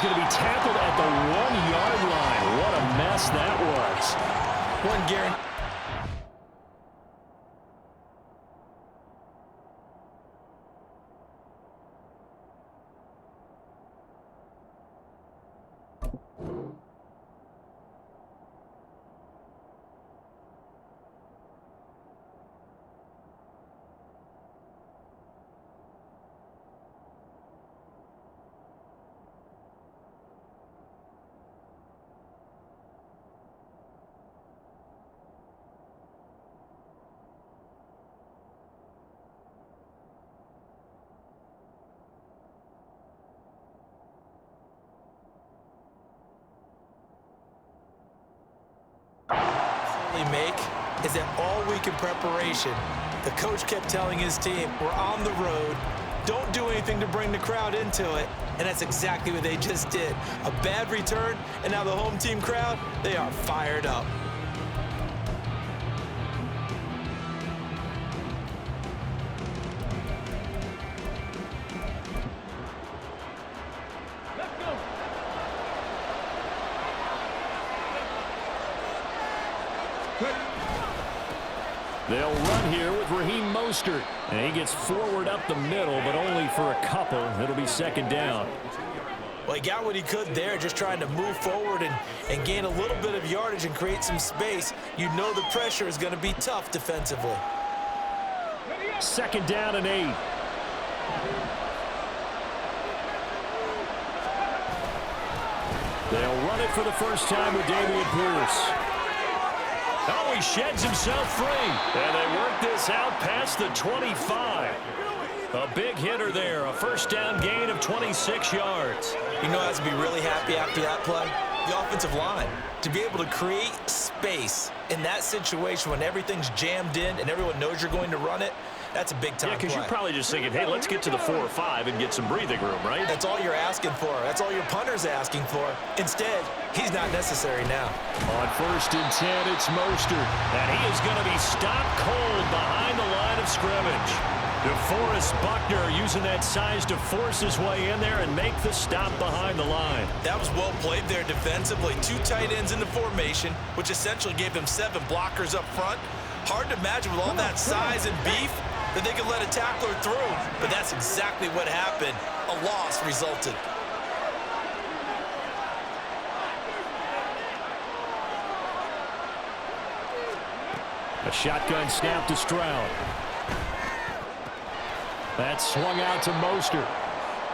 is going to be tackled at the 1-yard line. What a mess that was. One guarantee. Make is that all week in preparation, the coach kept telling his team, we're on the road, don't do anything to bring the crowd into it, and that's exactly what they just did. A bad return, and now the home team crowd, they are fired up. They'll run here with Raheem Mostert. And he gets forward up the middle, but only for a couple. It'll be second down. Well, he got what he could there, just trying to move forward and gain a little bit of yardage and create some space. You know the pressure is going to be tough defensively. Second down and 8. They'll run it for the first time with Dameon Pierce. Oh, he sheds himself free. And they work this out past the 25. A big hitter there. A first down gain of 26 yards. You know, has to be really happy after that play. The offensive line. To be able to create space in that situation when everything's jammed in and everyone knows you're going to run it, that's a big-time play. Yeah, because you're probably just thinking, hey, let's get to the 4 or 5 and get some breathing room, right? That's all you're asking for. That's all your punter's asking for. Instead, he's not necessary now. On first and 10, it's Mostert. And he is going to be stopped cold behind the line of scrimmage. DeForest Buckner using that size to force his way in there and make the stop behind the line. That was well played there defensively. 2 tight ends in the formation, which essentially gave them 7 blockers up front. Hard to imagine with all that size and beef that they could let a tackler through. But that's exactly what happened. A loss resulted. A shotgun snap to Stroud. That's swung out to Mostert.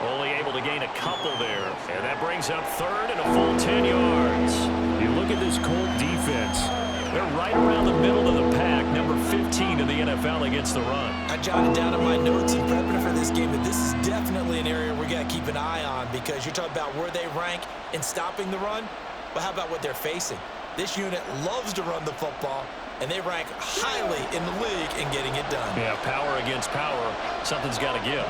Only able to gain a couple there. And that brings up third and a full 10 yards. You look at this Colt defense. They're right around the middle of the pack, number 15 in the NFL against the run. I jotted down in my notes in prepping for this game that this is definitely an area we got to keep an eye on because you're talking about where they rank in stopping the run. But how about what they're facing? This unit loves to run the football, and they rank highly in the league in getting it done. Yeah, power against power. Something's got to give.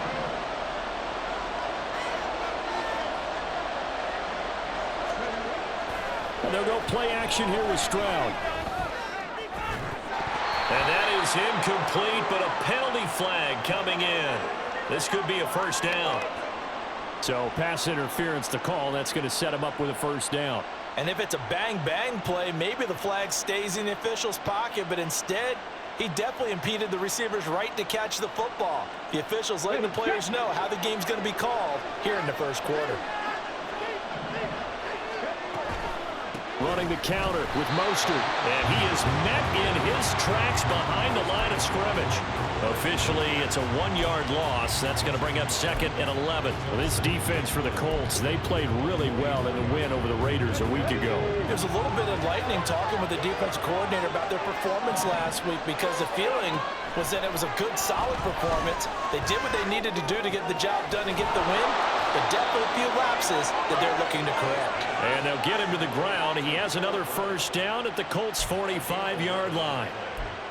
And they'll go play action here with Stroud. And that is incomplete, but a penalty flag coming in. This could be a first down. So pass interference to call. That's going to set him up with a first down. And if it's a bang-bang play, maybe the flag stays in the official's pocket, but instead, he definitely impeded the receiver's right to catch the football. The officials letting the players know how the game's going to be called here in the first quarter. Running the counter with Mostert. And he is met in his tracks behind the line of scrimmage. Officially, it's a 1-yard loss. That's going to bring up second and 11. Well, this defense for the Colts, they played really well in the win over the Raiders a week ago. There's a little bit of enlightening talking with the defense coordinator about their performance last week because the feeling was that it was a good, solid performance. They did what they needed to do to get the job done and get the win. But definitely a few lapses that they're looking to correct. And they'll get him to the ground. He has another first down at the Colts' 45-yard line.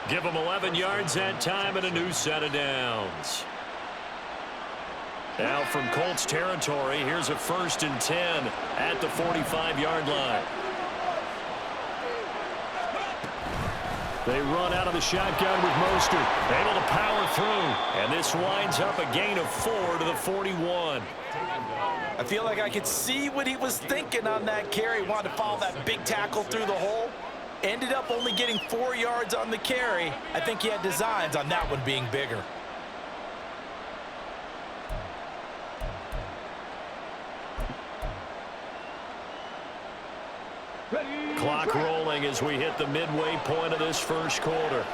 Give him 11 yards that time and a new set of downs. Now from Colts territory, here's a first and 10 at the 45-yard line. They run out of the shotgun with Mostert, able to power through. And this winds up a gain of 4 to the 41. I feel like I could see what he was thinking on that carry. Wanted to follow that big tackle through the hole. Ended up only getting 4 yards on the carry. I think he had designs on that one being bigger. Clock rolling as we hit the midway point of this first quarter.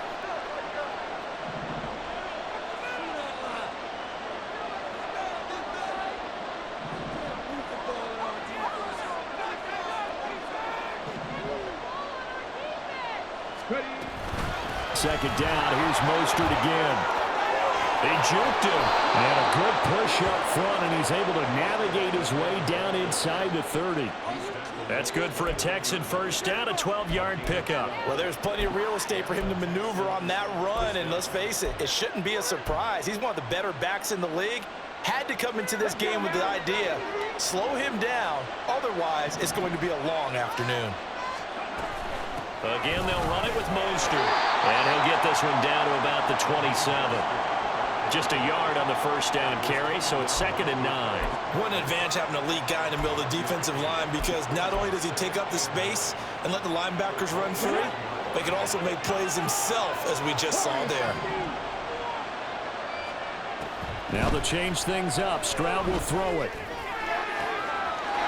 Second down, here's Mostert again. They juked him. And a good push up front, and he's able to navigate his way down inside the 30. That's good for a Texan first down, a 12-yard pickup. Well, there's plenty of real estate for him to maneuver on that run, and let's face it, it shouldn't be a surprise. He's one of the better backs in the league. Had to come into this game with the idea, slow him down, otherwise it's going to be a long afternoon. Again, they'll run it with Mostert. And he'll get this one down to about the 27. Just a yard on the first down carry, so it's 2nd and 9. What an advantage having an elite guy in the middle of the defensive line, because not only does he take up the space and let the linebackers run free, but he can also make plays himself, as we just saw there. Now they'll change things up. Stroud will throw it.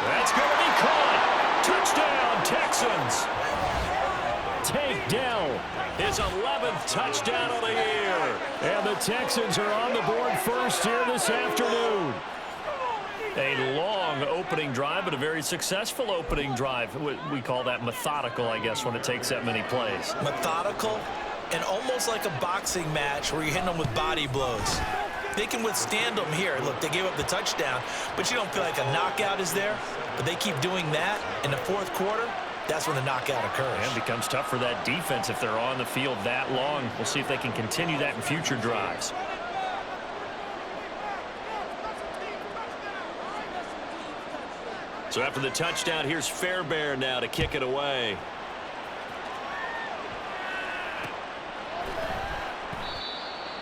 That's going to be caught. Touchdown, Texans. Take down his 11th touchdown of the year. And the Texans are on the board first here this afternoon. A long opening drive, but a very successful opening drive. We call that methodical, I guess, when it takes that many plays. Methodical and almost like a boxing match where you're hitting them with body blows. They can withstand them here. Look, they gave up the touchdown, but you don't feel like a knockout is there. But they keep doing that in the fourth quarter. That's when the knockout occurs. And it becomes tough for that defense if they're on the field that long. We'll see if they can continue that in future drives. So after the touchdown, here's Fairbairn now to kick it away.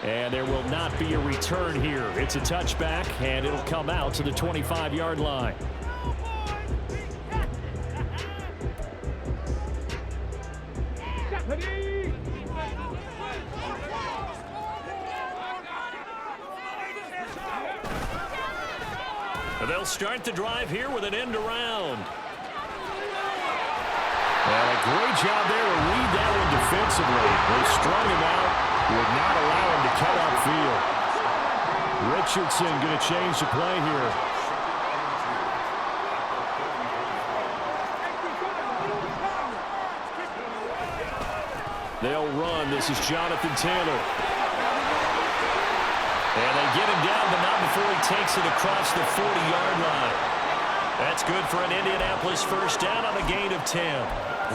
And there will not be a return here. It's a touchback, and it'll come out to the 25-yard line. They'll start the drive here with an end around. And a great job there to read that one defensively. They strung him out, would not allow him to cut upfield. Richardson going to change the play here. They'll run. This is Jonathan Taylor. And they get him down, but not before he takes it across the 40-yard line. That's good for an Indianapolis first down on a gain of 10.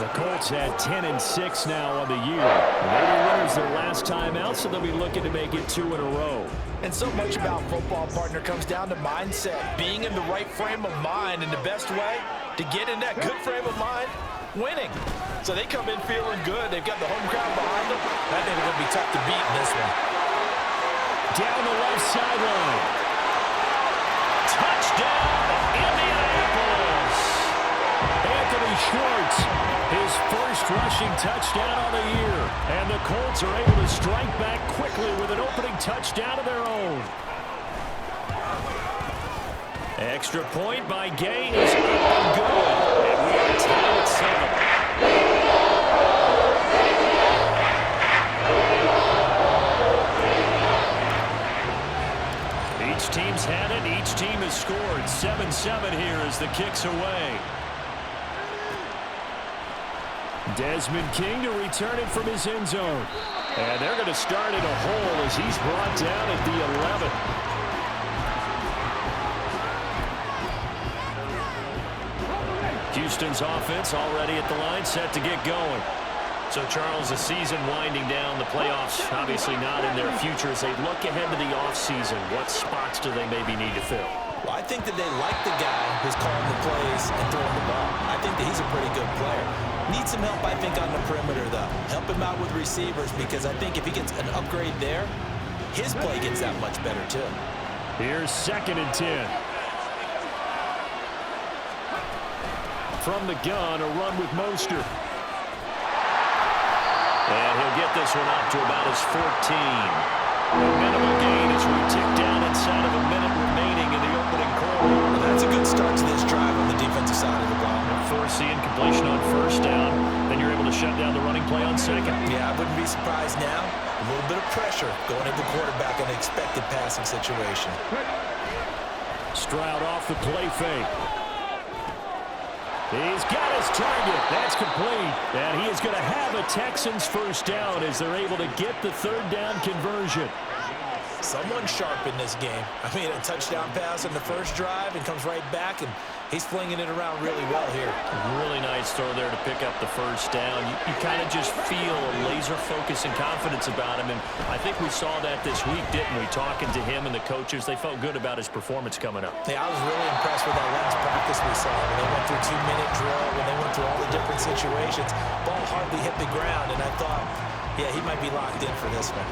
The Colts had 10-6 now on the year. They were winners their last time out, so they'll be looking to make it 2 in a row. And so much about football, partner, comes down to mindset. Being in the right frame of mind, and the best way to get in that good frame of mind, winning. So they come in feeling good. They've got the home crowd behind them. I think it's going to be tough to beat in this one. Down the left sideline. Touchdown, Indianapolis. Anthony Schwartz, his first rushing touchdown of the year. And the Colts are able to strike back quickly with an opening touchdown of their own. Extra point by Gay is up and good. And we are tied at 7. Each team's had it. Each team has scored. 7-7 here as the kick's away. Desmond King to return it from his end zone. And they're going to start in a hole as he's brought down at the 11. Houston's offense already at the line, set to get going. So, Charles, the season winding down, the playoffs obviously not in their future. As they look ahead to the offseason, what spots do they maybe need to fill? Well, I think that they like the guy who's calling the plays and throwing the ball. I think that he's a pretty good player. Needs some help, I think, on the perimeter, though. Help him out with receivers, because I think if he gets an upgrade there, his play gets that much better, too. Here's 2nd and 10. From the gun, a run with Mostert. And he'll get this one up to about his 14. A minimal gain as we tick down inside of a minute remaining in the opening quarter. Well, that's a good start to this drive on the defensive side of the ball. Force the incompletion on 1st down. Then you're able to shut down the running play on 2nd. Yeah, I wouldn't be surprised now. A little bit of pressure going into the quarterback in an expected passing situation. Stroud off the play fake. He's got his target. That's complete. And he is going to have a Texans 1st down as they're able to get the 3rd down conversion. Someone sharp in this game. I mean, a touchdown pass in the first drive and comes right back, and he's flinging it around really well here. Really nice throw there to pick up the 1st down. You kind of just feel a laser focus and confidence about him, and I think we saw that this week, didn't we? Talking to him and the coaches, they felt good about his performance coming up. Yeah, I was really impressed with that last practice we saw. When they went through 2-minute drill, when they went through all the different situations, ball hardly hit the ground, and I thought, yeah, he might be locked in for this one.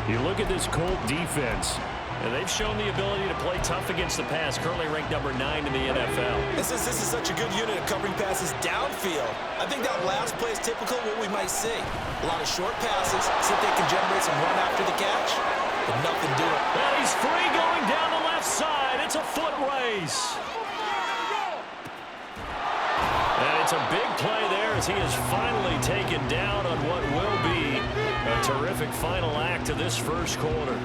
You look at this Colt defense, and they've shown the ability to play tough against the pass, currently ranked number 9 in the NFL. This is such a good unit of covering passes downfield. I think that last play is typical of what we might see. A lot of short passes, see if they can generate some run after the catch, but nothing doing. And he's free going down the left side. It's a foot race. And it's a big play there as he is finally taken down on what will be a terrific final act of this 1st quarter.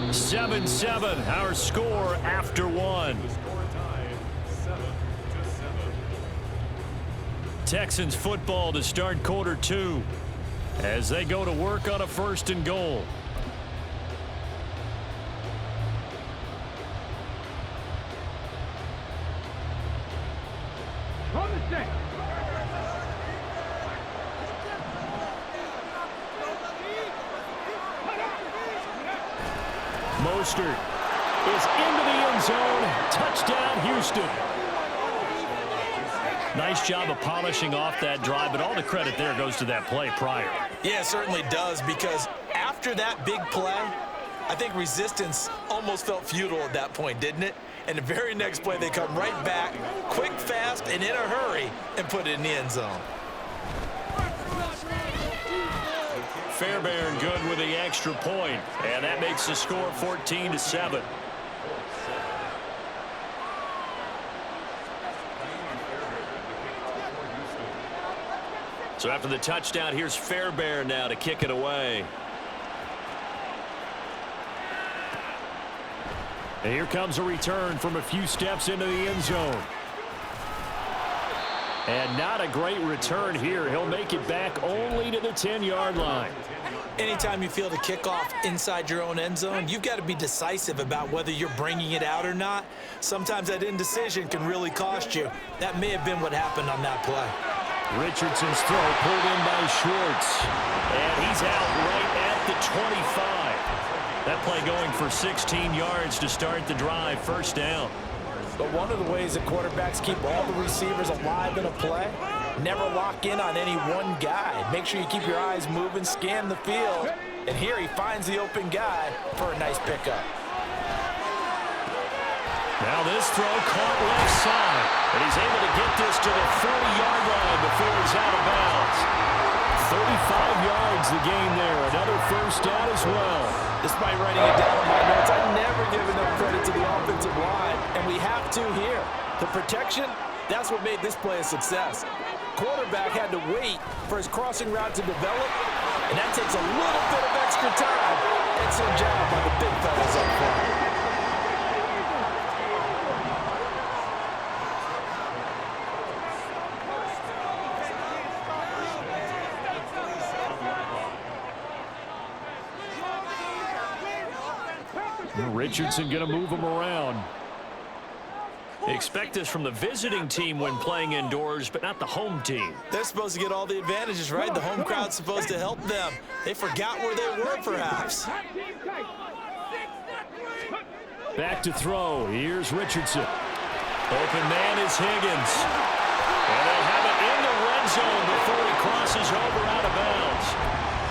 7-7, our score after 1. Texans football to start quarter 2 as they go to work on a 1st and goal. Mostert is into the end zone. Touchdown, Houston. Nice job of polishing off that drive, but all the credit there goes to that play prior. Yeah, it certainly does, because after that big play, I think resistance almost felt futile at that point, didn't it? And the very next play, they come right back, quick, fast, and in a hurry, and put it in the end zone. Fairbairn good with the extra point, and that makes the score 14-7. So after the touchdown, here's Fairbairn now to kick it away. And here comes a return from a few steps into the end zone. And not a great return here. He'll make it back only to the 10-yard line. Anytime you feel the kickoff inside your own end zone, you've got to be decisive about whether you're bringing it out or not. Sometimes that indecision can really cost you. That may have been what happened on that play. Richardson's throw pulled in by Schwartz. And he's out right at the 25. That play going for 16 yards to start the drive. 1st down. But one of the ways that quarterbacks keep all the receivers alive in a play, never lock in on any one guy. Make sure you keep your eyes moving, scan the field, and here he finds the open guy for a nice pickup. Now this throw caught left side, and he's able to get this to the 30-yard line before he's out of bounds. 35 yards the gain there. Another 1st down as well. Despite writing it down on my notes, I never give enough credit to the offensive line, and we have to here. The protection, that's what made this play a success. Quarterback had to wait for his crossing route to develop, and that takes a little bit of extra time. Excellent job by the big fellas up front. Richardson going to move him around. Expect this from the visiting team when playing indoors, but not the home team. They're supposed to get all the advantages, right? The home crowd's supposed to help them. They forgot where they were, perhaps. Back to throw. Here's Richardson. Open man is Higgins. And they'll have it in the red zone before he crosses over out of bounds.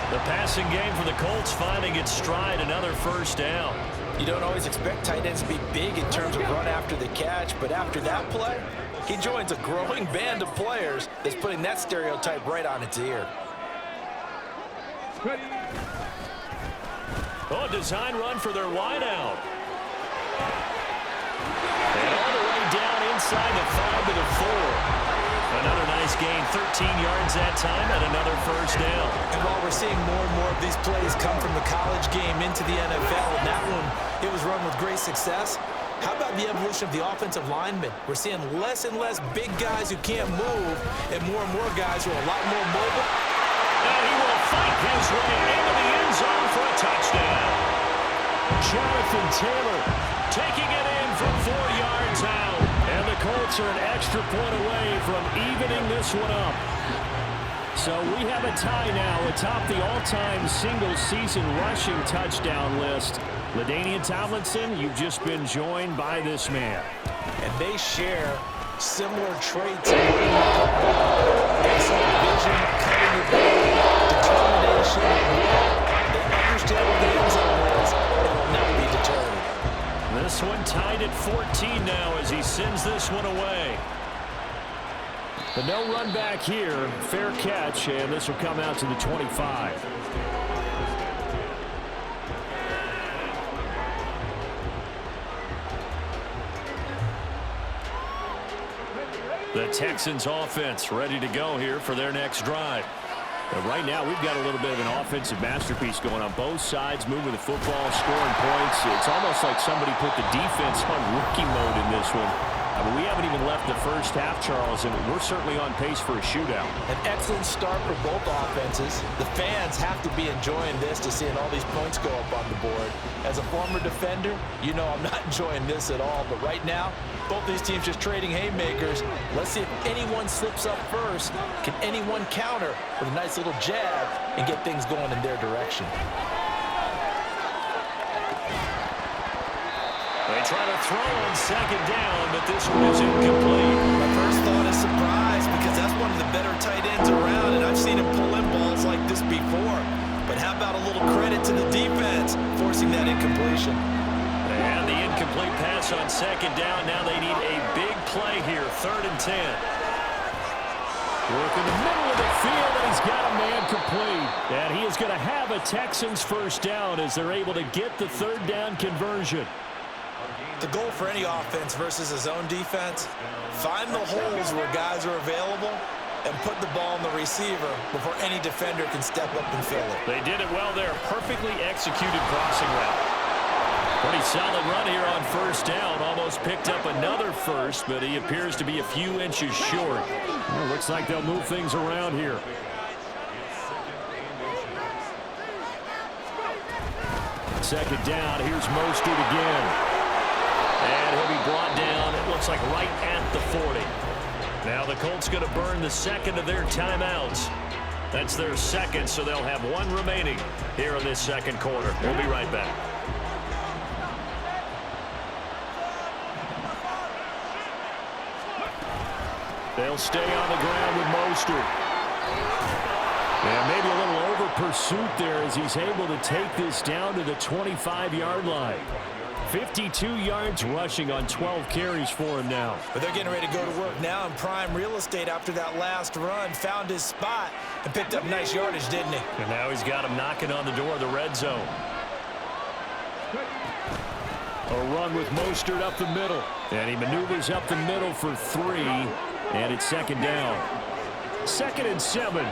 The passing game for the Colts finding its stride, another first down. You don't always expect tight ends to be big in terms of run after the catch, but after that play, he joins a growing band of players that's putting that stereotype right on its ear. Oh, design run for their wideout. And all the way down inside the 5 to the 4. Another nice gain, 13 yards that time, and another first down. And while we're seeing more and more of these plays come from the college game into the NFL, and that one, it was run with great success. How about the evolution of the offensive linemen? We're seeing less and less big guys who can't move, and more guys who are a lot more mobile. And he will fight his way into the end zone for a touchdown. Jonathan Taylor taking it in from 4 yards out. And the Colts are an extra point away from evening this one up. So we have a tie now atop the all-time single-season rushing touchdown list. LaDainian Tomlinson, you've just been joined by this man. And they share similar traits in winning the football. Excellent vision, cutting ability, determination, will. They understand where the end zone is and will not be deterred. This one tied at 14 now as he sends this one away. But no run back here. Fair catch, and this will come out to the 25. The Texans offense ready to go here for their next drive. But right now, we've got a little bit of an offensive masterpiece going on both sides, moving the football, scoring points. It's almost like somebody put the defense on rookie mode in this one. I mean, we haven't even left the first half, Charles, and we're certainly on pace for a shootout. An excellent start for both offenses. The fans have to be enjoying this to seeing all these points go up on the board. As a former defender, you know I'm not enjoying this at all. But right now, both these teams just trading haymakers. Let's see if anyone slips up first. Can anyone counter with a nice little jab and get things going in their direction? They try to throw on second down, but this one is incomplete. My first thought is surprise because that's one of the better tight ends around, and I've seen him pull in balls like this before. But how about a little credit to the defense forcing that incompletion? And the incomplete pass on second down. Now they need a big play here, 3rd and 10. Work in the middle of the field, and he's got a man complete. And he is going to have a Texans first down as they're able to get the 3rd down conversion. The goal for any offense versus his own defense, find the holes where guys are available and put the ball on the receiver before any defender can step up and fill it. They did it well there. Perfectly executed crossing route. Pretty solid run here on first down. Almost picked up another first, but he appears to be a few inches short. Well, looks like they'll move things around here. Second down. Here's Mostert again. And he'll be brought down, it looks like right at the 40. Now the Colts going to burn the second of their timeouts. That's their second, so they'll have one remaining here in this second quarter. We'll be right back. They'll stay on the ground with Mostert. And maybe a little over pursuit there as he's able to take this down to the 25-yard line. 52 yards rushing on 12 carries for him now. But they're getting ready to go to work now in prime real estate after that last run. Found his spot and picked up nice yardage, didn't he? And now he's got him knocking on the door of the red zone. A run with Mostert up the middle. And he maneuvers up the middle for 3. And it's second down. 2nd and 7.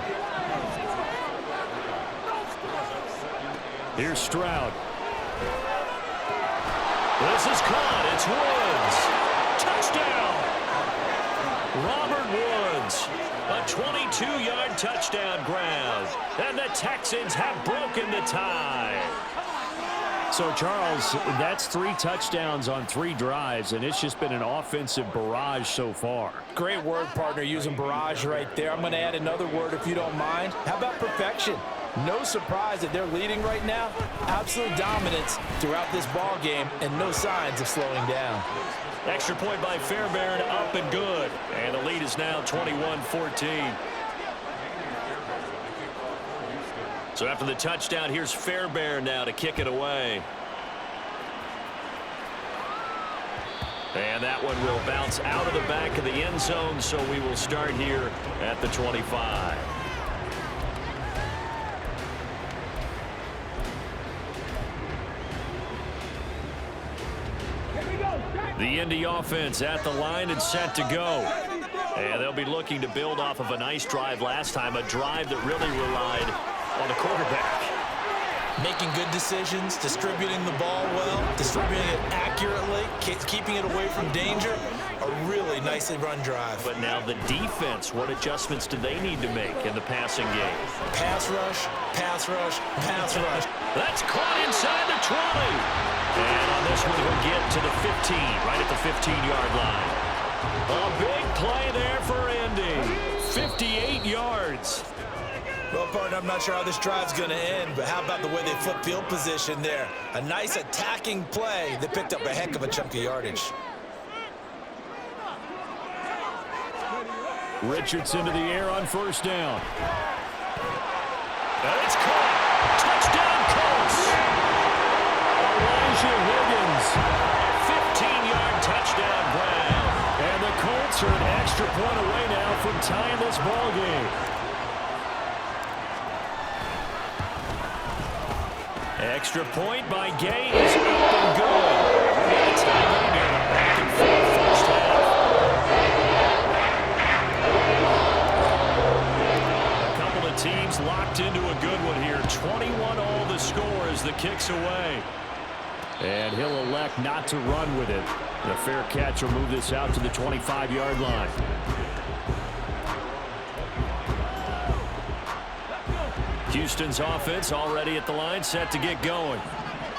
Here's Stroud. This is caught. It's Woods. Touchdown. Robert Woods. A 22-yard touchdown grab. And the Texans have broken the tie. So, Charles, that's 3 touchdowns on 3 drives, and it's just been an offensive barrage so far. Great word, partner, using barrage right there. I'm going to add another word if you don't mind. How about perfection? No surprise that they're leading right now. Absolute dominance throughout this ball game and no signs of slowing down. Extra point by Fairbairn, up and good. And the lead is now 21-14. So after the touchdown, here's Fairbairn now to kick it away. And that one will bounce out of the back of the end zone, so we will start here at the 25. The Indy offense at the line and set to go. And they'll be looking to build off of a nice drive last time, a drive that really relied on the quarterback. Making good decisions, distributing the ball well, distributing it accurately, keeping it away from danger. A really nicely run drive. But now the defense, what adjustments do they need to make in the passing game? Pass rush, pass rush, pass rush. That's caught inside the 20. And on this one, he'll get to the 15, right at the 15-yard line. A big play there for Indy. 58 yards. Well, partner, I'm not sure how this drive's going to end, but how about the way they flip field position there? A nice attacking play that picked up a heck of a chunk of yardage. Richardson to the air on first down. And it's caught. Touchdown, Colts. Elijah Higgins. 15-yard touchdown grab. And the Colts are an extra point away now from tying this ball game. Extra point by Gay is up and good. We got a tie game here. Back and forth first half. A couple of teams locked into a good one here. 21-all the score as the kick's away. And he'll elect not to run with it. The fair catch will move this out to the 25-yard line. Houston's offense already at the line, set to get going.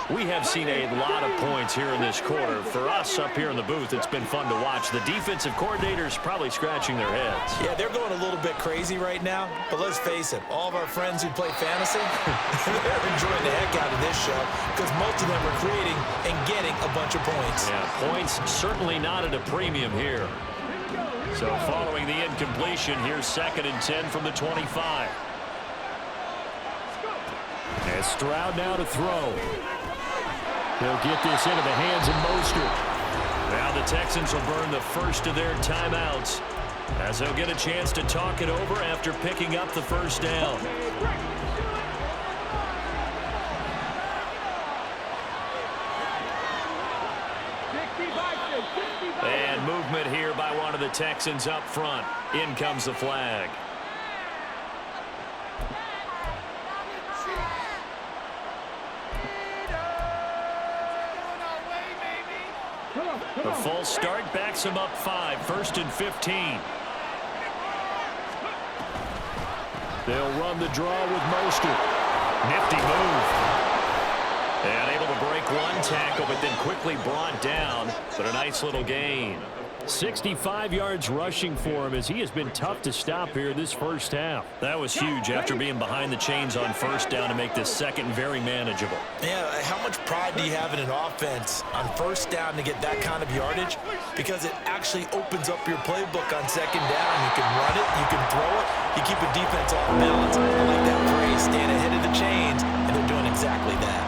We have seen a lot of points here in this quarter. For us up here in the booth, it's been fun to watch. The defensive coordinators probably scratching their heads. Yeah, they're going a little bit crazy right now. But let's face it, all of our friends who play fantasy, they're enjoying the heck out of this show because most of them are creating and getting a bunch of points. Yeah, points certainly not at a premium here. So following the incompletion, here's 2nd and 10 from the 25. As Stroud now to throw. He'll get this into the hands of Mostert. Now the Texans will burn the first of their timeouts as they'll get a chance to talk it over after picking up the first down. And movement here by one of the Texans up front. In comes the flag. The false start backs him up 5, 1st and 15. They'll run the draw with Mostert. Nifty move. And able to break one tackle, but then quickly brought down. But a nice little gain. 65 yards rushing for him as he has been tough to stop here this first half. That was huge after being behind the chains on first down to make this second very manageable. Yeah, how much pride do you have in an offense on first down to get that kind of yardage? Because it actually opens up your playbook on second down. You can run it, you can throw it, you keep a defense off balance. I like that phrase, staying ahead of the chains, and they're doing exactly that.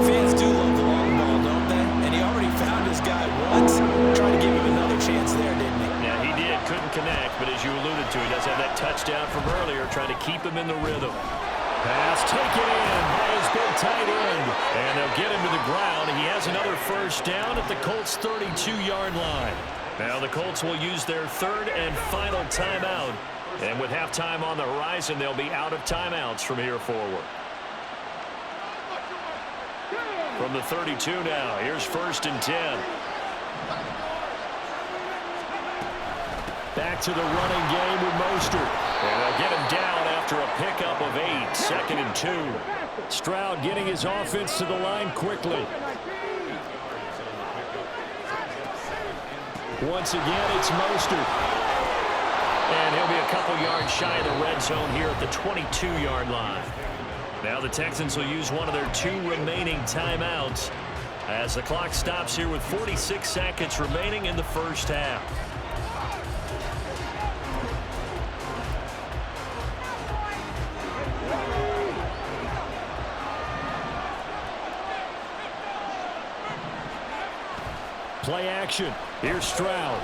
Fans do love the long ball, don't they? And he already found his guy once, trying to give him another chance there, didn't he? Yeah, he did. Couldn't connect, but as you alluded to, he does have that touchdown from earlier, trying to keep him in the rhythm. Pass taken in by his big tight end. And they'll get him to the ground. He has another first down at the Colts' 32-yard line. Now the Colts will use their 3rd and final timeout. And with halftime on the horizon, they'll be out of timeouts from here forward. From the 32 now, here's 1st and 10. Back to the running game with Mostert. And they'll get him down after a pickup of 8. 2nd and 2. Stroud getting his offense to the line quickly. Once again, it's Mostert. And he'll be a couple yards shy of the red zone here at the 22-yard line. Now the Texans will use one of their 2 remaining timeouts as the clock stops here with 46 seconds remaining in the first half. Play action. Here's Stroud.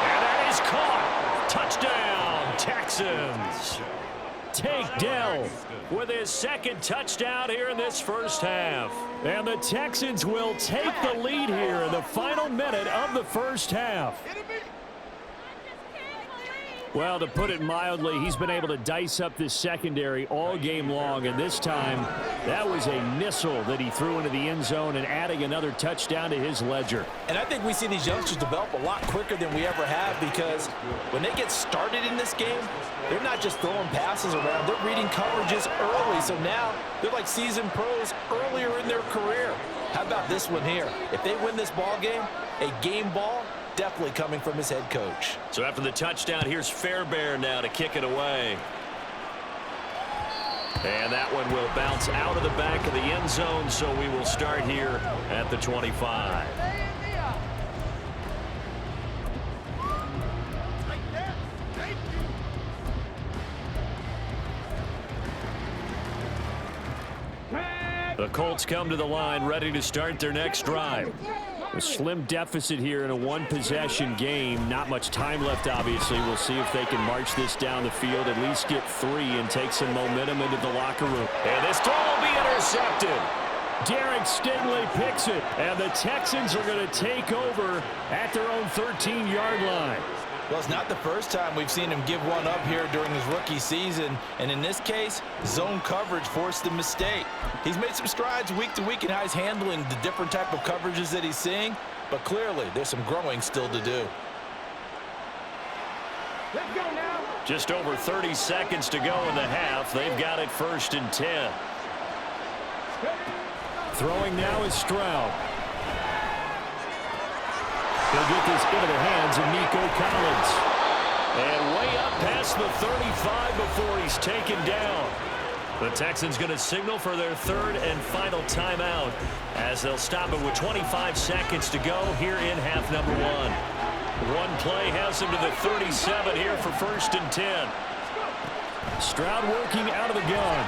And that is caught. Touchdown, Texans. Tank Dell with his second touchdown here in this first half. And the Texans will take the lead here in the final minute of the first half. Well, to put it mildly, he's been able to dice up this secondary all game long, and this time that was a missile that he threw into the end zone and adding another touchdown to his ledger. And I think we see these youngsters develop a lot quicker than we ever have, because when they get started in this game, they're not just throwing passes around, they're reading coverages early. So now they're like seasoned pros earlier in their career. How about this one here? If they win this ball game, a game ball, definitely coming from his head coach. So after the touchdown, here's Fairbairn now to kick it away. And that one will bounce out of the back of the end zone, so we will start here at the 25. The Colts come to the line ready to start their next drive. A slim deficit here in a one-possession game. Not much time left, obviously. We'll see if they can march this down the field, at least get 3 and take some momentum into the locker room. And this throw will be intercepted. Derek Stingley picks it, and the Texans are going to take over at their own 13-yard line. Well, it's not the first time we've seen him give one up here during his rookie season. And in this case, zone coverage forced the mistake. He's made some strides week to week in how he's handling the different type of coverages that he's seeing. But clearly, there's some growing still to do. Let's go now. Just over 30 seconds to go in the half. They've got it 1st and 10. Throwing now is Stroud. He'll get this into the hands of Nico Collins. And way up past the 35 before he's taken down. The Texans going to signal for their 3rd and final timeout as they'll stop it with 25 seconds to go here in half number 1. One play has him to the 37 here for 1st and 10. Stroud working out of the gun.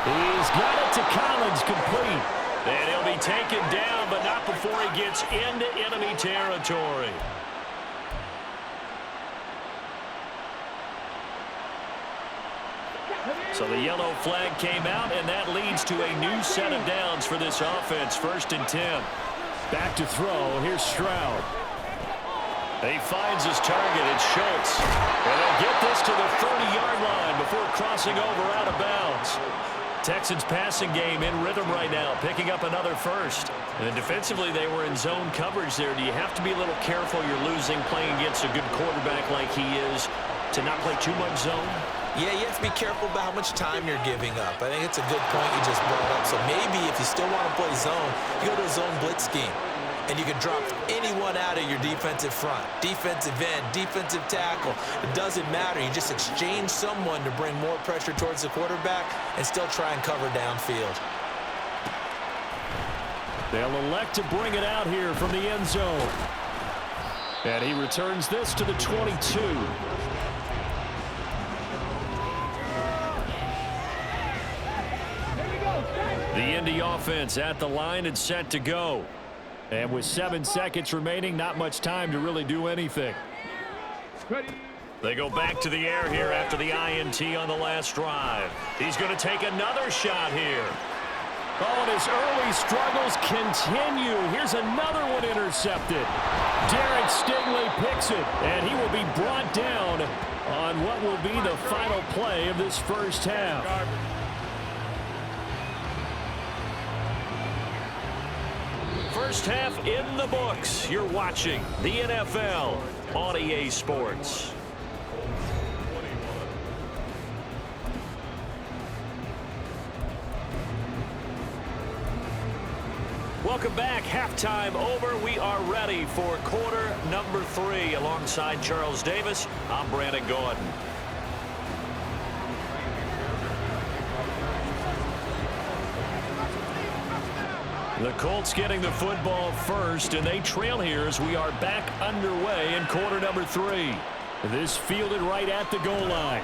He's got it to Collins, complete. And he'll be taken down, but not before he gets into enemy territory. So the yellow flag came out, and that leads to a new set of downs for this offense. 1st and 10. Back to throw. Here's Stroud. He finds his target. It's Schultz. And they'll get this to the 30-yard line before crossing over out of bounds. Texans passing game in rhythm right now, picking up another first. And defensively, they were in zone coverage there. Do you have to be a little careful you're losing playing against a good quarterback like he is to not play too much zone? Yeah, you have to be careful about how much time you're giving up. I think it's a good point you just brought up. So maybe if you still want to play zone, you go to a zone blitz scheme. And you can drop anyone out of your defensive front, defensive end, defensive tackle. It doesn't matter. You just exchange someone to bring more pressure towards the quarterback and still try and cover downfield. They'll elect to bring it out here from the end zone. And he returns this to the 22. The Indy offense at the line and set to go. And with 7 seconds remaining, not much time to really do anything. They go back to the air here after the INT on the last drive. He's going to take another shot here. Oh, and his early struggles continue. Here's another one intercepted. Derek Stingley picks it, and he will be brought down on what will be the final play of this first half. First half in the books. You're watching the NFL on EA Sports. Welcome back. Halftime over. We are ready for quarter number 3. Alongside Charles Davis, I'm Brandon Gordon. The Colts getting the football first, and they trail here as we are back underway in quarter number 3. This fielded right at the goal line.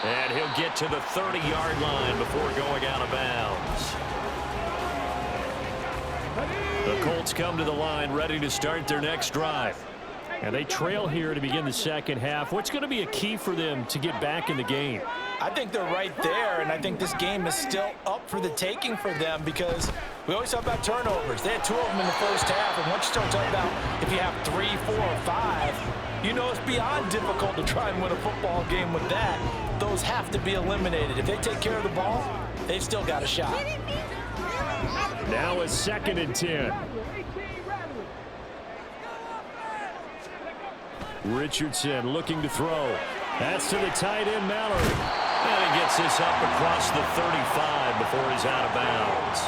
And he'll get to the 30-yard line before going out of bounds. The Colts come to the line ready to start their next drive. And they trail here to begin the second half. What's going to be a key for them to get back in the game? I think they're right there, and I think this game is still up for the taking for them because we always talk about turnovers. They had 2 of them in the first half, and once you start talking about if you have 3, 4, or 5, you know it's beyond difficult to try and win a football game with that. Those have to be eliminated. If they take care of the ball, they've still got a shot. Now it's 2nd and 10. Richardson looking to throw. That's to the tight end, Mallory. And he gets this up across the 35 before he's out of bounds.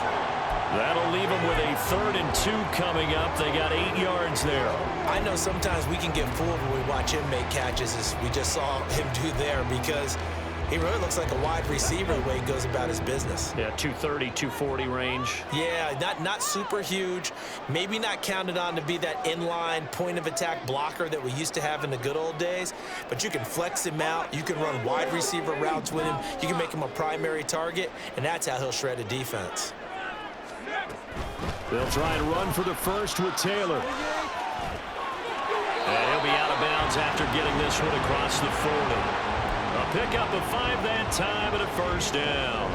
That'll leave him with a 3rd and 2 coming up. They got 8 yards there. I know sometimes we can get fooled when we watch him make catches, as we just saw him do there, because he really looks like a wide receiver the way he goes about his business. Yeah, 230, 240 range. Yeah, not super huge. Maybe not counted on to be that inline point-of-attack blocker that we used to have in the good old days. But you can flex him out. You can run wide receiver routes with him. You can make him a primary target, and that's how he'll shred a defense. They'll try and run for the first with Taylor. And he'll be out of bounds after getting this one across the 40. A pickup of 5 that time and a first down.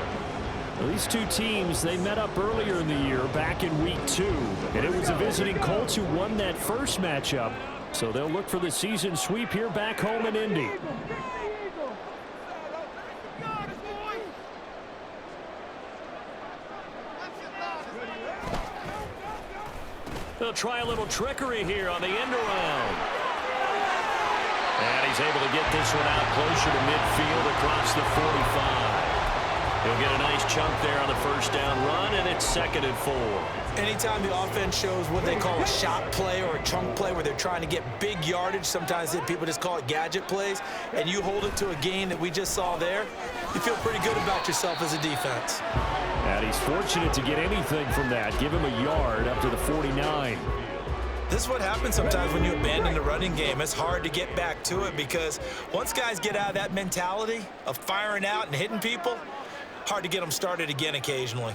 Well, these two teams, they met up earlier in the year back in week 2. And it was the visiting Colts who won that first matchup. So they'll look for the season sweep here back home in Indy. They'll try a little trickery here on the end around. And he's able to get this one out closer to midfield across the 45. He'll get a nice chunk there on the first down run, and it's 2nd and 4. Anytime the offense shows what they call a shot play or a chunk play where they're trying to get big yardage, sometimes people just call it gadget plays, and you hold it to a gain that we just saw there, you feel pretty good about yourself as a defense. And he's fortunate to get anything from that. Give him a yard up to the 49. This is what happens sometimes when you abandon the running game. It's hard to get back to it because once guys get out of that mentality of firing out and hitting people, hard to get them started again occasionally.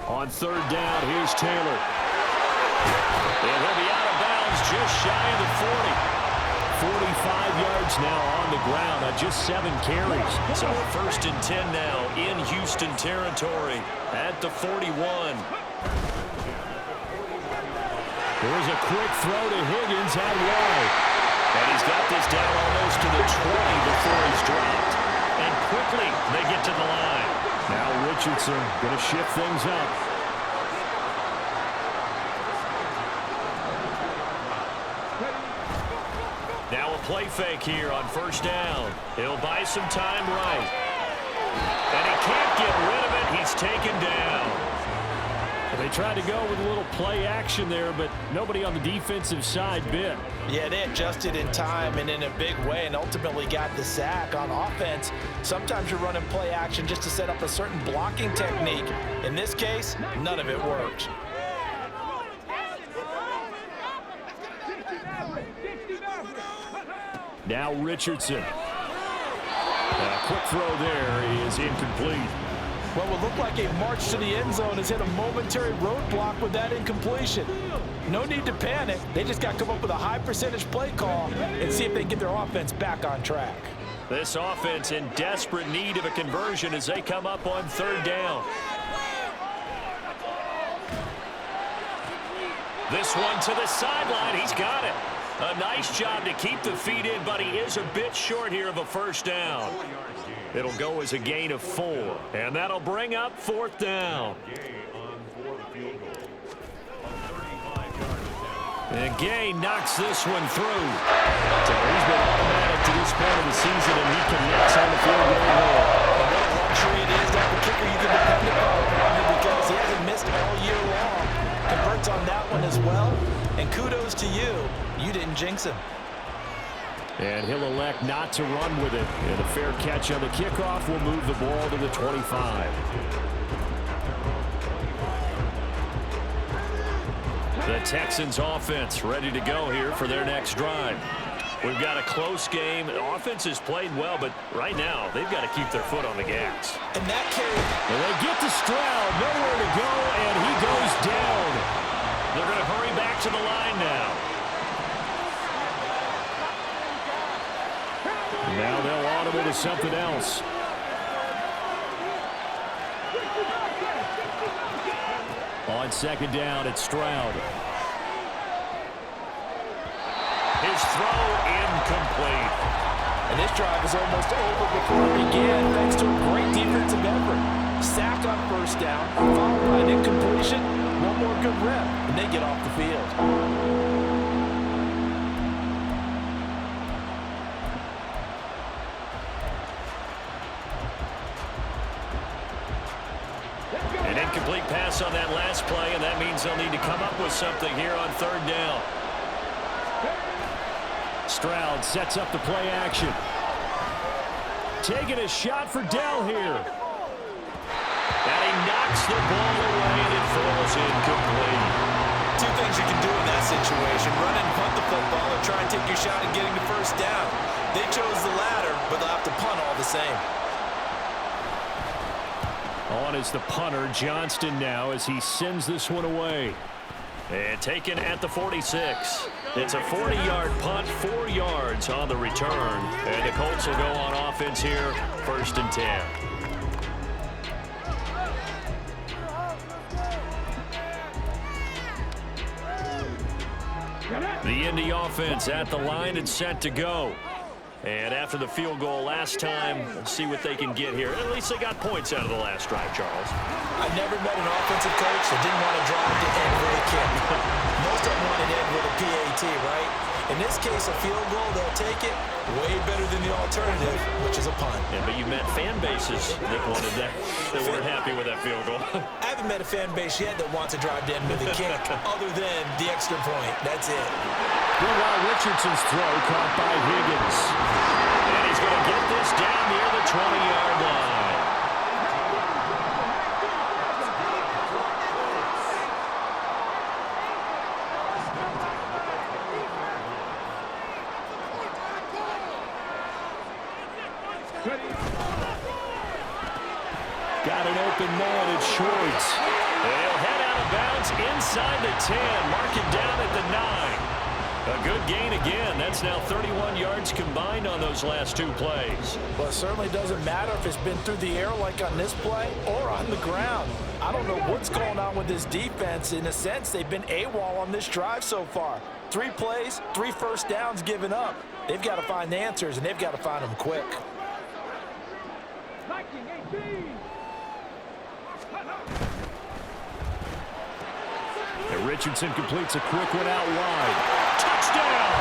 On 3rd down, here's Taylor. And he'll be out of bounds just shy of the 40. 45 yards now on the ground on just 7 carries. So 1st and 10 now in Houston territory at the 41. There's a quick throw to Higgins out wide. And he's got this down almost to the 20 before he's dropped. And quickly they get to the line. Now Richardson going to shift things up. Now a play fake here on 1st down. He'll buy some time right. And he can't get rid of it. He's taken down. They tried to go with a little play action there, but nobody on the defensive side bit. Yeah, they adjusted in time and in a big way and ultimately got the sack. On offense, sometimes you're running play action just to set up a certain blocking technique. In this case, none of it worked. Now Richardson. A quick throw there is incomplete. What would look like a march to the end zone has hit a momentary roadblock with that incompletion. No need to panic. They just got to come up with a high percentage play call and see if they can get their offense back on track. This offense in desperate need of a conversion as they come up on 3rd down. This one to the sideline. He's got it. A nice job to keep the feet in, but he is a bit short here of a 1st down. It'll go as a gain of 4, and that'll bring up 4th down. And Gay knocks this one through. So he's been automatic to this point of the season, and he connects on the field goal. luxury it is to have a kicker you can depend upon because he hasn't missed all year long. Converts on that one as well. And kudos to you. You didn't jinx him. And he'll elect not to run with it. And a fair catch on the kickoff will move the ball to the 25. The Texans offense ready to go here for their next drive. We've got a close game. The offense has played well, but right now they've got to keep their foot on the gas. And that carry. And they get to Stroud, nowhere to go, and he goes down. They're going to hurry back to the line now. Now they'll audible to something else. On second down, it's Stroud. His throw incomplete. And this drive is almost over before it began, thanks to a great defensive effort. Sack on first down, followed by an incompletion. One more good rep, and they get off the field. An incomplete pass on that last play, and that means they'll need to come up with something here on third down. Stroud sets up the play action. Taking a shot for Dell here. And he knocks the ball away, and it falls incomplete. Two things you can do in that situation: run and punt the football, or try and take your shot at getting the first down. They chose the latter, but they'll have to punt all the same. On is the punter, Johnston, now as he sends this one away. And taken at the 46. It's a 40-yard punt, 4 yards on the return. And the Colts will go on offense here, 1st and 10. The Indy offense at the line and set to go. And after the field goal last time, let's see what they can get here. At least they got points out of the last drive, Charles. I've never met an offensive coach that didn't want to drive to end with a kick. Most of them want to end with a PAT, right? In this case, a field goal, they'll take it way better than the alternative, which is a punt. Yeah, but you met fan bases that wanted that weren't happy with that field goal. I haven't met a fan base yet that wants to drive to end with a kick other than the extra point. That's it. Meanwhile, Richardson's throw caught by Higgins. And he's going to get this down near the 20-yard line. Got an open man, it's Schwartz. And he'll head out of bounds inside the 10. Mark it down at the 9. A good gain again. That's now 31 yards combined on those last 2 plays. Well, it certainly doesn't matter if it's been through the air like on this play or on the ground. I don't know what's going on with this defense. In a sense, they've been AWOL on this drive so far. 3 plays, 3 first downs given up. They've got to find answers, and they've got to find them quick. And Richardson completes a quick one out wide. Touchdown!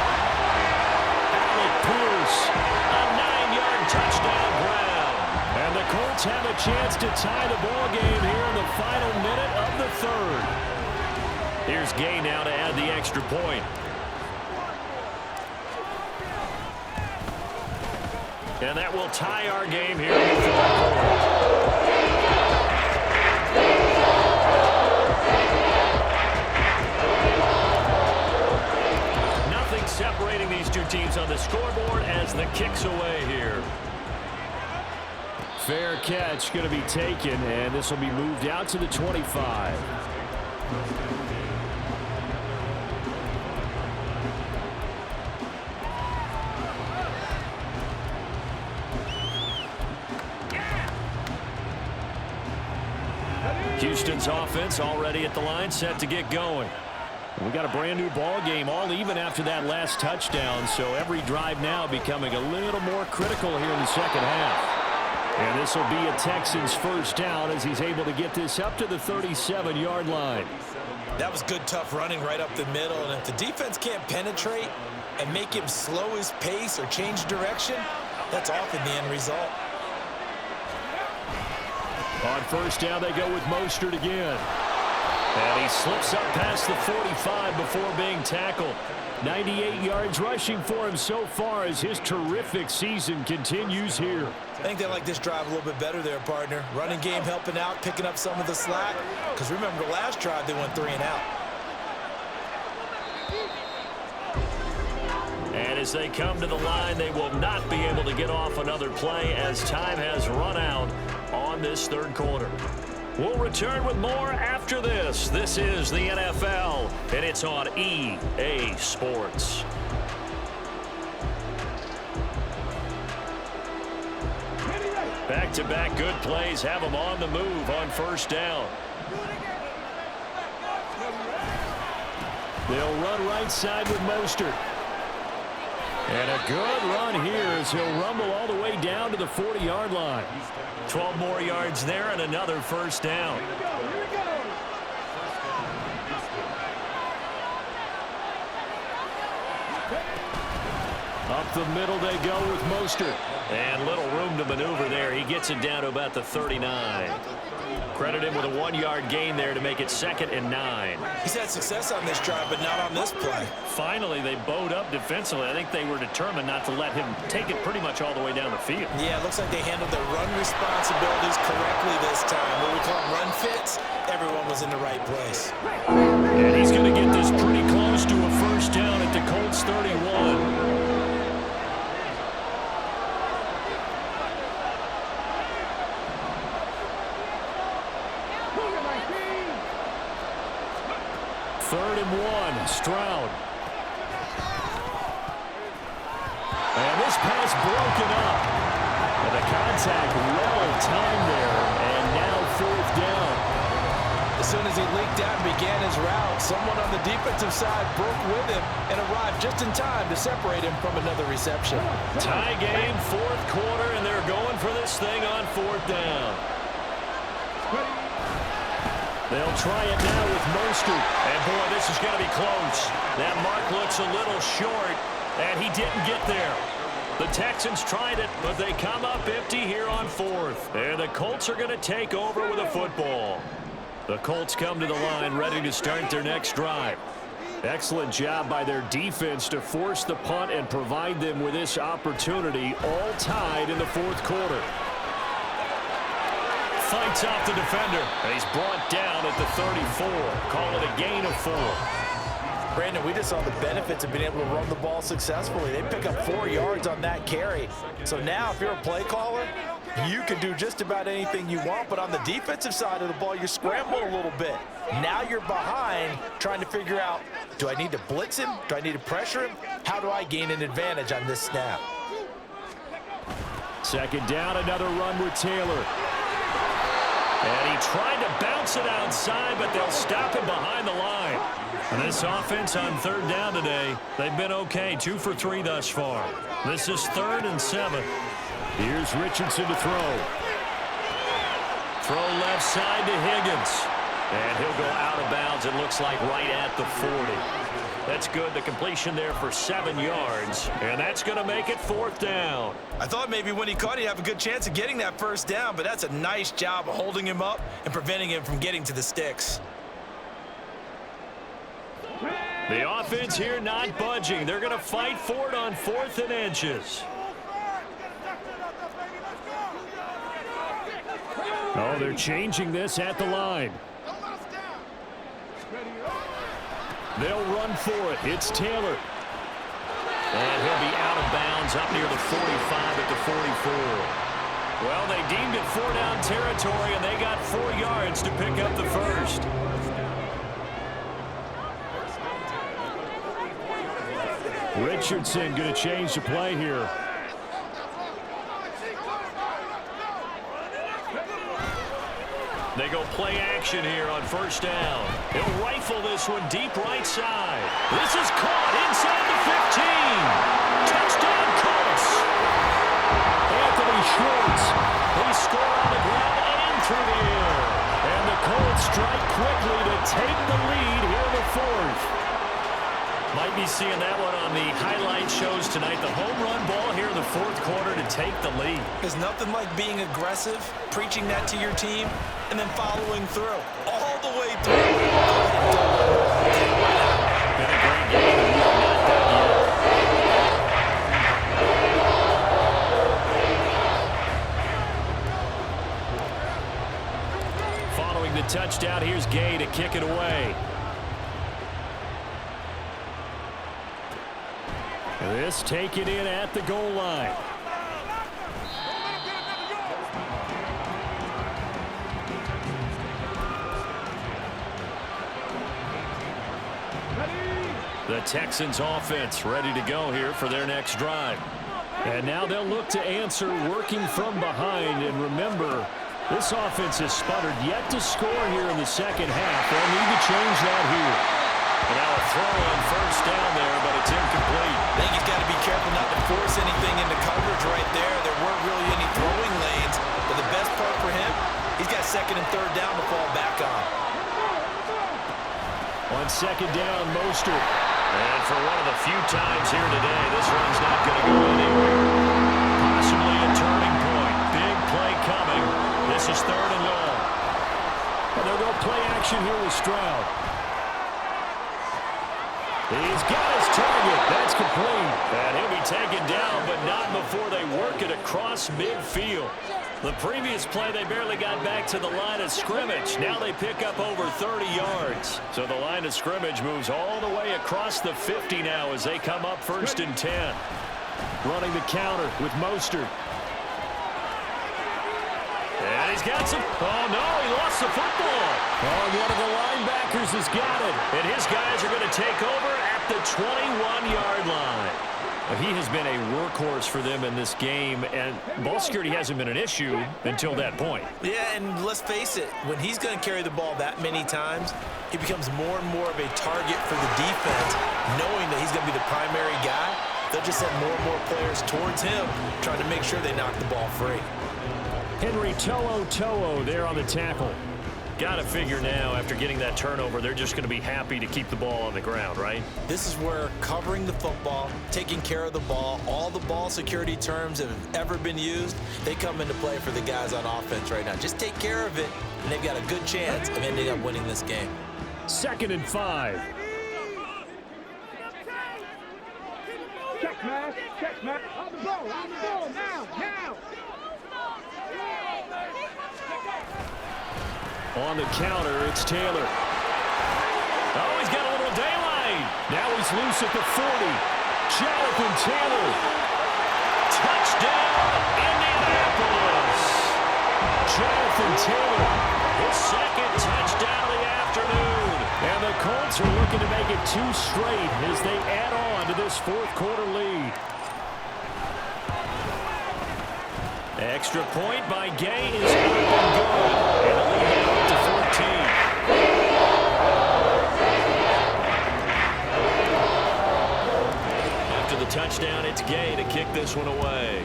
Alec Pierce, a 9-yard touchdown ground. And the Colts have a chance to tie the ball game here in the final minute of the 3rd. Here's Gay now to add the extra point. And that will tie our game here in the 4th quarter. Separating these two teams on the scoreboard as the kick's away here. Fair catch going to be taken, and this will be moved out to the 25. Houston's offense already at the line, set to get going. We got a brand new ball game, all even after that last touchdown, so every drive now becoming a little more critical here in the second half. And this will be a Texans first down as he's able to get this up to the 37-yard line. That was good, tough running right up the middle, and if the defense can't penetrate and make him slow his pace or change direction, that's often the end result. On first down, they go with Mostert again. And he slips up past the 45 before being tackled. 98 yards rushing for him so far as his terrific season continues here. I think they like this drive a little bit better there, partner. Running game helping out, picking up some of the slack. Because remember, the last drive, they went 3 and out. And as they come to the line, they will not be able to get off another play as time has run out on this third quarter. We'll return with more after this. This is the NFL, and it's on EA Sports. Back-to-back good plays have them on the move on first down. They'll run right side with Mostert. And a good run here as he'll rumble all the way down to the 40-yard line. 12 more yards there and another first down. Up the middle they go with Mostert. And little room to maneuver there. He gets it down to about the 39. Credit him with a 1-yard gain there to make it 2nd and 9. He's had success on this drive, but not on this play. Finally, they bowed up defensively. I think they were determined not to let him take it pretty much all the way down the field. Yeah, it looks like they handled their run responsibilities correctly this time. What we call run fits, everyone was in the right place. And he's going to get this pretty close to a first down at the Colts 31. Third and 1, Stroud. And this pass broken up. And the contact well timed there. And now 4th down. As soon as he leaked out and began his route, someone on the defensive side broke with him and arrived just in time to separate him from another reception. Tie game, 4th quarter, and they're going for this thing on 4th down. They'll try it now with Mostert. And, boy, this is going to be close. That mark looks a little short, and he didn't get there. The Texans tried it, but they come up empty here on 4th. And the Colts are going to take over with a football. The Colts come to the line ready to start their next drive. Excellent job by their defense to force the punt and provide them with this opportunity, all tied in the 4th quarter. Fights off the defender. And he's brought down at the 34. Call it a gain of 4. Brandon, we just saw the benefits of being able to run the ball successfully. They pick up 4 yards on that carry. So now if you're a play caller, you can do just about anything you want. But on the defensive side of the ball, you're scrambling a little bit. Now you're behind trying to figure out, do I need to blitz him? Do I need to pressure him? How do I gain an advantage on this snap? 2nd down, another run with Taylor. And he tried to bounce it outside, but they'll stop him behind the line. And this offense on 3rd down today, they've been okay, 2 for 3 thus far. This is 3rd and 7. Here's Richardson to throw. Throw left side to Higgins. And he'll go out of bounds, it looks like right at the 40. That's good. The completion there for 7 yards. And that's going to make it 4th down. I thought maybe when he caught it, he'd have a good chance of getting that first down, but that's a nice job of holding him up and preventing him from getting to the sticks. The offense here not budging. They're going to fight for it on 4th and inches. Oh, they're changing this at the line. They'll run for it. It's Taylor. And he'll be out of bounds up near the 45 at the 44. Well, they deemed it 4-down territory, and they got 4 yards to pick up the first. Richardson going to change the play here. They go play action here on first down. He'll rifle this one deep right side. This is caught inside the 15. Touchdown Colts. Anthony Schwartz. They score on the ground and through the air. And the Colts strike quickly to take the lead here in the 4th. Might be seeing that one on the highlight shows tonight. The home run ball here in the fourth quarter to take the lead. There's nothing like being aggressive, preaching that to your team, and then following through. All the way through. Been a great game, and we are not done yet. Following the touchdown, here's Gay to kick it away. This taken in at the goal line. The Texans offense ready to go here for their next drive. And now they'll look to answer working from behind. And remember, this offense has sputtered yet to score here in the second half. They'll need to change that here. And now a throw on first down there, but it's incomplete. I think he's got to be careful not to force anything into coverage right there. There weren't really any throwing lanes. But the best part for him, he's got second and third down to fall back on. On second down, Mostert. And for one of the few times here today, this one's not going to go anywhere. Possibly a turning point. Big play coming. This is third and long. And they'll go play action here with Stroud. He's got his target. That's complete. And he'll be taken down, but not before they work it across midfield. The previous play, they barely got back to the line of scrimmage. Now they pick up over 30 yards. So the line of scrimmage moves all the way across the 50 now as they come up first and 10. Running the counter with Mostert. And he's got some... Oh, no, he lost the football. Oh, one of the linebackers has got it. And his guys are going to take over at the 21-yard line. He has been a workhorse for them in this game, and ball security hasn't been an issue until that point. Yeah, and let's face it, when he's going to carry the ball that many times, he becomes more and more of a target for the defense, knowing that he's going to be the primary guy. They'll just send more and more players towards him, trying to make sure they knock the ball free. Henry To'o there on the tackle. Got to figure now, after getting that turnover, they're just going to be happy to keep the ball on the ground, right? This is where covering the football, taking care of the ball, all the ball security terms that have ever been used, they come into play for the guys on offense right now. Just take care of it, and they've got a good chance of ending up winning this game. 2nd and 5. Check, man. Check, man. On the ball, now. On the counter, it's Taylor. Oh, he's got a little daylight. Now he's loose at the 40. Jonathan Taylor. Touchdown, Indianapolis. Jonathan Taylor, his second touchdown of the afternoon. And the Colts are looking to make it 2 straight as they add on to this fourth quarter lead. Extra point by Gay is up and good. And a lead out to 14. After the touchdown, it's Gay to kick this one away.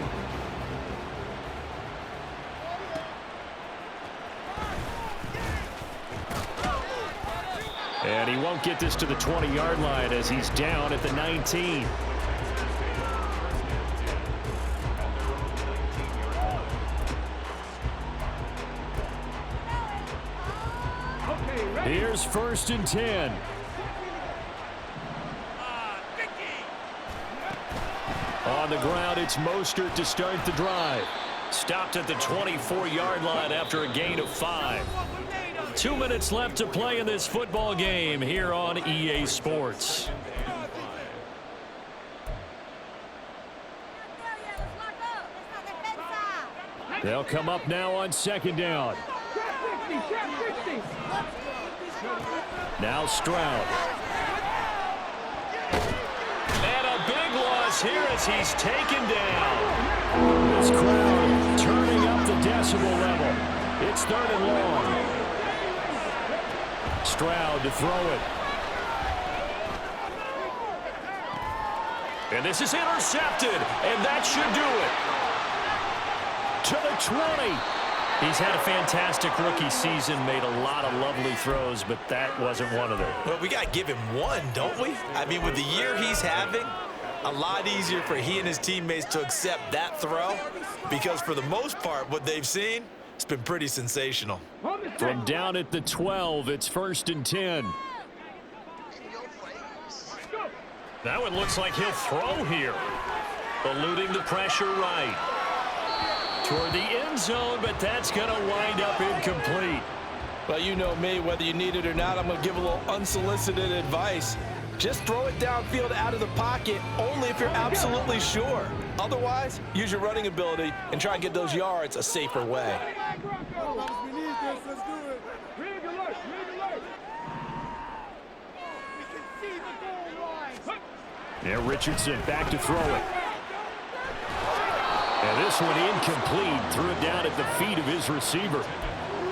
And he won't get this to the 20-yard line as he's down at the 19. Here's 1st and 10. On the ground, it's Mostert to start the drive. Stopped at the 24-yard line after a gain of 5. 2 minutes left to play in this football game here on EA Sports. They'll come up now on 2nd down. Now Stroud. And a big loss here as he's taken down. This crowd turning up the decibel level. It's 3rd and long. Stroud to throw it. And this is intercepted, and that should do it. To the 20. He's had a fantastic rookie season, made a lot of lovely throws, but that wasn't one of them. Well, we got to give him one, don't we? I mean, with the year he's having, a lot easier for he and his teammates to accept that throw because for the most part, what they've seen, it's been pretty sensational. From down at the 12, it's 1st and 10. That one looks like he'll throw here. Eluding the pressure right. Toward the end zone, but that's going to wind up incomplete. Well, you know me, whether you need it or not, I'm going to give a little unsolicited advice. Just throw it downfield out of the pocket, only if you're absolutely sure. Otherwise, use your running ability and try and get those yards a safer way. Now Richardson back to throw it. And this one incomplete. Threw it down at the feet of his receiver.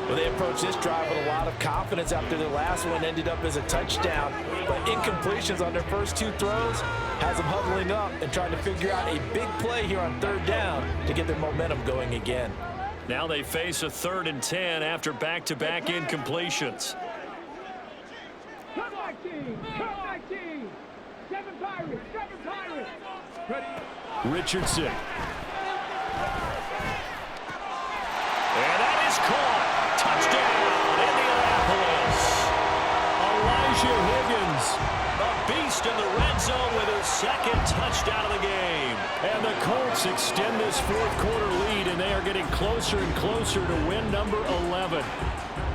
Well, they approached this drive with a lot of confidence after their last one ended up as a touchdown. But incompletions on their first two throws has them huddling up and trying to figure out a big play here on 3rd down to get their momentum going again. Now they face a 3rd and 10 after back-to-back incompletions. Come back team! Come back team! 7 Pirates! 7 Pirates! Ready? Richardson. And that is caught. Touchdown, Indianapolis. Elijah Higgins, a beast in the red zone with his 2nd touchdown of the game. And the Colts extend this 4th quarter lead, and they are getting closer and closer to win number 11.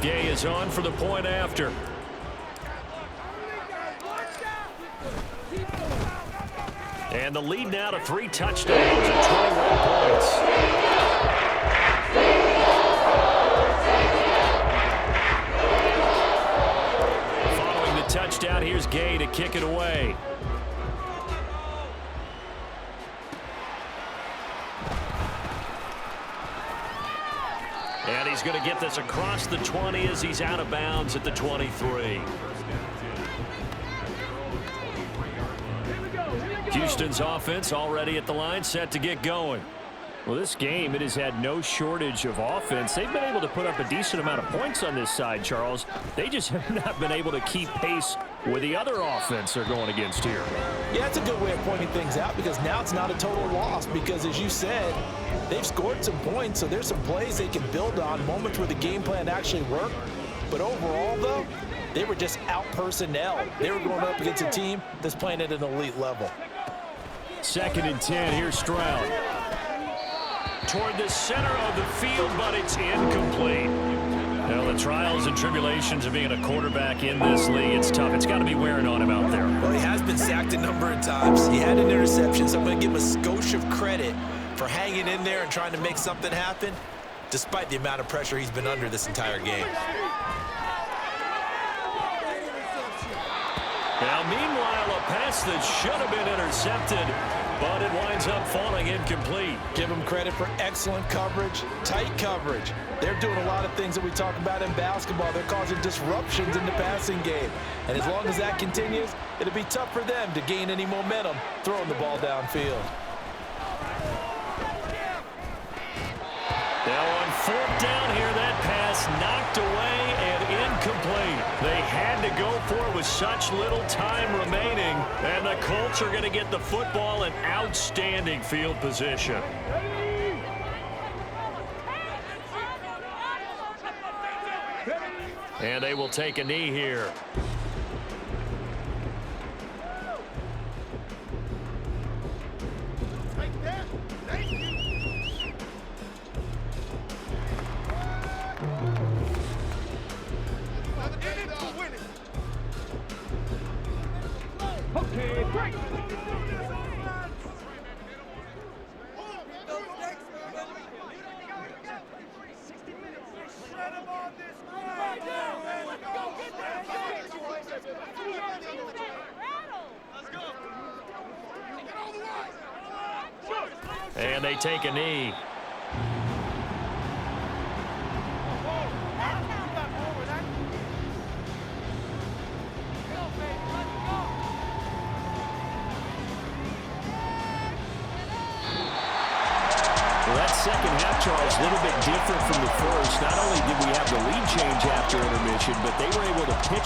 Gay is on for the point after. And the lead now to 3 touchdowns and 21 points. Touchdown, here's Gay to kick it away. And he's going to get this across the 20 as he's out of bounds at the 23. Houston's offense already at the line, set to get going. Well, this game, it has had no shortage of offense. They've been able to put up a decent amount of points on this side, Charles. They just have not been able to keep pace with the other offense they're going against here. Yeah, that's a good way of pointing things out because now it's not a total loss because, as you said, they've scored some points, so there's some plays they can build on, moments where the game plan actually worked. But overall, though, they were just out-personnel. They were going up against a team that's playing at an elite level. 2nd and 10, here's Stroud. Toward the center of the field, but it's incomplete. Well, the trials and tribulations of being a quarterback in this league, it's tough. It's got to be wearing on him out there. Well, he has been sacked a number of times. He had an interception, so I'm going to give him a skosh of credit for hanging in there and trying to make something happen, despite the amount of pressure he's been under this entire game. Now, meanwhile, a pass that should have been intercepted, but it winds up falling incomplete. Give them credit for excellent coverage, tight coverage. They're doing a lot of things that we talk about in basketball. They're causing disruptions in the passing game. And as long as that continues, it'll be tough for them to gain any momentum throwing the ball downfield. Now on 4th down here, that pass knocked away and incomplete. They had to go for it with such little time remaining, and the Colts are going to get the football in outstanding field position. And they will take a knee here. Okay, break. And they take a knee. Well, that second half, Charles, a little bit different from the first. Not only did we have the lead change after intermission, but they were able to pitch